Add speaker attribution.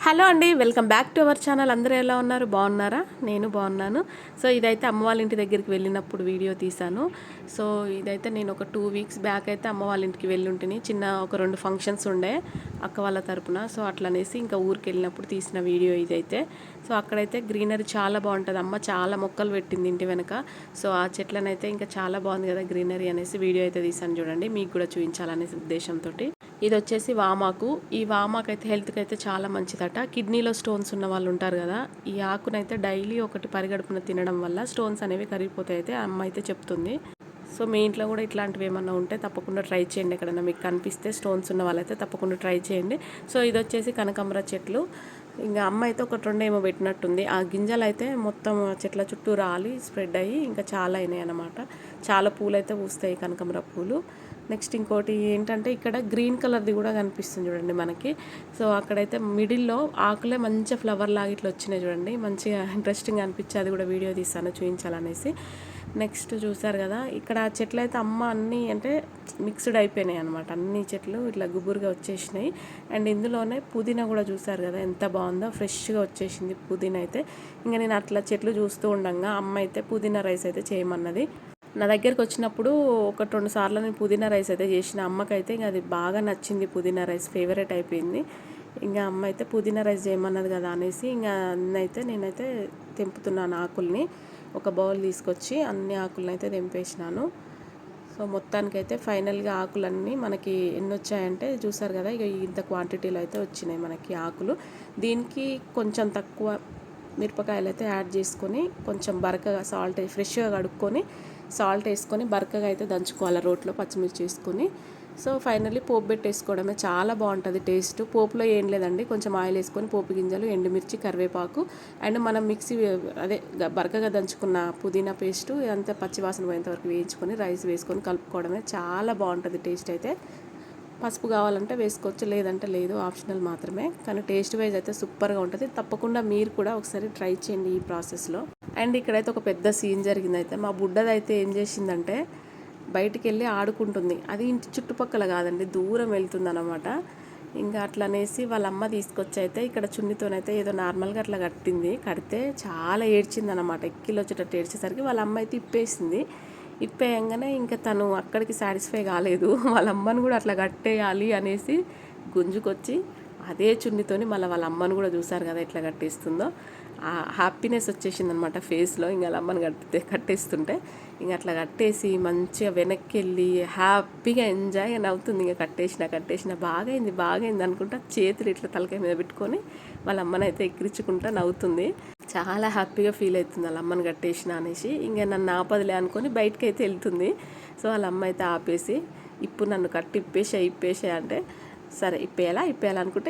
Speaker 1: Hello అండి, welcome back to our channel. అందరూ ఎలా ఉన్నారు? బాగున్నారా? నేను బాగున్నాను. సో ఇదైతే అమ్మ వాళ్ళ ఇంటి దగ్గరికి వెళ్ళినప్పుడు వీడియో తీశాను. సో ఇదైతే నేను ఒక 2 వీక్స్ బ్యాక్ అయితే అమ్మ వాళ్ళ ఇంటికి వెళ్ళి ఉంటుంది. ఒక 2 ఫంక్షన్స్ ఉండే అక్క వాళ్ళ తరపున. సో అట్లనేసి ఇంకా ఊరికి వెళ్ళినప్పుడు తీసిన వీడియో ఇదైతే. సో అక్కడైతే గ్రీనరీ చాలా బాగుంటుంది. అమ్మ చాలా మొక్కలు పెట్టింది ఇంటి వెనక. సో ఆ చెట్లనైతే ఇంకా చాలా బాగుంది కదా గ్రీనరీ అనేసి వీడియో అయితే తీసాను. చూడండి, మీకు కూడా చూపించాలనేసి ఉద్దేశంతో. ఇది వచ్చేసి వామాకు. ఈ వామాకు అయితే హెల్త్కి అయితే చాలా మంచిదట. కిడ్నీలో స్టోన్స్ ఉన్న వాళ్ళు ఉంటారు కదా, ఈ ఆకునైతే డైలీ ఒకటి పరిగడుపున తినడం వల్ల స్టోన్స్ అనేవి కరిగిపోతాయి అయితే అమ్మ అయితే చెప్తుంది. సో మీ ఇంట్లో కూడా ఇట్లాంటివి ఏమన్నా ఉంటే తప్పకుండా ట్రై చేయండి. ఎక్కడన్నా మీకు కనిపిస్తే స్టోన్స్ ఉన్న వాళ్ళైతే తప్పకుండా ట్రై చేయండి. సో ఇది వచ్చేసి కనకాంబర చెట్లు. ఇంకా అమ్మ అయితే ఒక 2 ఏమో పెట్టినట్టుంది. ఆ గింజలు అయితే మొత్తం చెట్ల చుట్టూ రాలి స్ప్రెడ్ అయ్యి ఇంకా చాలా అయినాయి అన్నమాట. చాలా పూలు అయితే పూస్తాయి కనకాంబర పూలు. నెక్స్ట్ ఇంకోటి ఏంటంటే ఇక్కడ గ్రీన్ కలర్ది కూడా కనిపిస్తుంది చూడండి మనకి. సో అక్కడైతే మిడిల్లో ఆకులే మంచిగా ఫ్లవర్ లాగా ఇట్లా వచ్చినాయి చూడండి. మంచిగా ఇంట్రెస్టింగ్ అనిపించి అది కూడా వీడియో తీస్తాను చూపించాలనేసి. నెక్స్ట్ చూసారు కదా, ఇక్కడ చెట్లు అయితే అమ్మ అన్నీ అంటే మిక్స్డ్ అయిపోయినాయి అనమాట. అన్ని చెట్లు ఇట్లా గుబురుగా వచ్చేసినాయి. అండ్ ఇందులోనే పుదీనా కూడా చూసారు కదా ఎంత బాగుందో, ఫ్రెష్గా వచ్చేసింది పుదీనా అయితే. ఇంకా నేను అట్లా చెట్లు చూస్తూ ఉండగా అమ్మ అయితే పుదీనా రైస్ అయితే చేయమన్నది. నా దగ్గరికి వచ్చినప్పుడు 1-2 సార్లు నేను పుదీనా రైస్ అయితే చేసిన. అమ్మకైతే ఇంకా అది బాగా నచ్చింది. పుదీనా రైస్ ఫేవరెట్ అయిపోయింది. ఇంకా అమ్మ అయితే పుదీనా రైస్ చేయమన్నది కదా అనేసి ఇంకా నేనైతే తెంపుతున్నాను ఆకుల్ని. ఒక బౌల్ తీసుకొచ్చి అన్ని ఆకులను అయితే తెంపేసినాను. సో మొత్తానికైతే ఫైనల్గా ఆకులన్నీ మనకి ఎన్ని వచ్చాయంటే చూసారు కదా, ఇక ఇంత క్వాంటిటీలో అయితే వచ్చినాయి మనకి ఆకులు. దీనికి కొంచెం తక్కువ మిరపకాయలు అయితే యాడ్ చేసుకొని కొంచెం బరకగా సాల్ట్ ఫ్రెష్గా కడుక్కొని సాల్ట్ వేసుకొని బరకగా అయితే దంచుకోవాలి రోట్లో పచ్చిమిర్చి వేసుకొని. సో ఫైనల్లీ పోపు పెట్టేసుకోవడమే. చాలా బాగుంటుంది టేస్ట్. పోపులో ఏం లేదండి, కొంచెం ఆయిల్ వేసుకొని పోపు గింజలు, ఎండుమిర్చి, కరివేపాకు అండ్ మనం మిక్సీ అదే బరకగా దంచుకున్న పుదీనా పేస్టు ఇదంతా పచ్చివాసన పోయేంత వరకు వేయించుకొని రైస్ వేసుకొని కలుపుకోవడమే. చాలా బాగుంటుంది టేస్ట్ అయితే. పసుపు కావాలంటే వేసుకోవచ్చు, లేదంటే లేదు, ఆప్షనల్ మాత్రమే. కానీ టేస్ట్ వైజ్ అయితే సూపర్గా ఉంటుంది. తప్పకుండా మీరు కూడా ఒకసారి ట్రై చేయండి ఈ ప్రాసెస్లో. అండ్ ఇక్కడైతే ఒక పెద్ద సీన్ జరిగింది అయితే. మా బుడ్డదైతే ఏం చేసిందంటే బయటికి వెళ్ళి ఆడుకుంటుంది. అది ఇంటి చుట్టుపక్కల కాదండి, దూరం వెళ్తుంది అనమాట. ఇంకా అట్లనేసి వాళ్ళ అమ్మ తీసుకొచ్చి అయితే ఇక్కడ చున్నితోనైతే ఏదో నార్మల్గా అట్లా కట్టింది. కడితే చాలా ఏడ్చింది అనమాట. ఎక్కిలో వచ్చేటట్టు ఏడ్చేసరికి వాళ్ళ అమ్మ అయితే ఇప్పేసింది. ఇప్పేయంగానే ఇంకా తను అక్కడికి సాటిస్ఫై కాలేదు. వాళ్ళ అమ్మని కూడా అట్లా కట్టేయాలి అనేసి గుంజుకొచ్చి అదే చున్నితోని మళ్ళీ వాళ్ళ అమ్మను కూడా చూసారు కదా ఎట్లా కట్టేస్తుందో. ఆ హ్యాపీనెస్ వచ్చేసింది అనమాట ఫేస్లో. ఇంకా వాళ్ళ అమ్మని కట్టేస్తుంటే ఇంక అట్లా కట్టేసి మంచిగా వెనక్కి వెళ్ళి హ్యాపీగా ఎంజాయ్ నవ్వుతుంది. ఇంకా కట్టేసిన బాగైంది అనుకుంటా చేతులు ఇట్లా తలకాయ మీద పెట్టుకొని వాళ్ళ అమ్మని అయితే ఎక్కిరించుకుంటా నవ్వుతుంది. చాలా హ్యాపీగా ఫీల్ అవుతుంది వాళ్ళ అమ్మని కట్టేసిన అనేసి. ఇంకా నన్ను ఆపదలే అనుకొని బయటకు అయితే వెళ్తుంది. సో వాళ్ళ అమ్మ అయితే ఆపేసి ఇప్పుడు నన్ను కట్టి ఇప్పేసే అంటే సరే ఇప్పేయాలనుకుంటే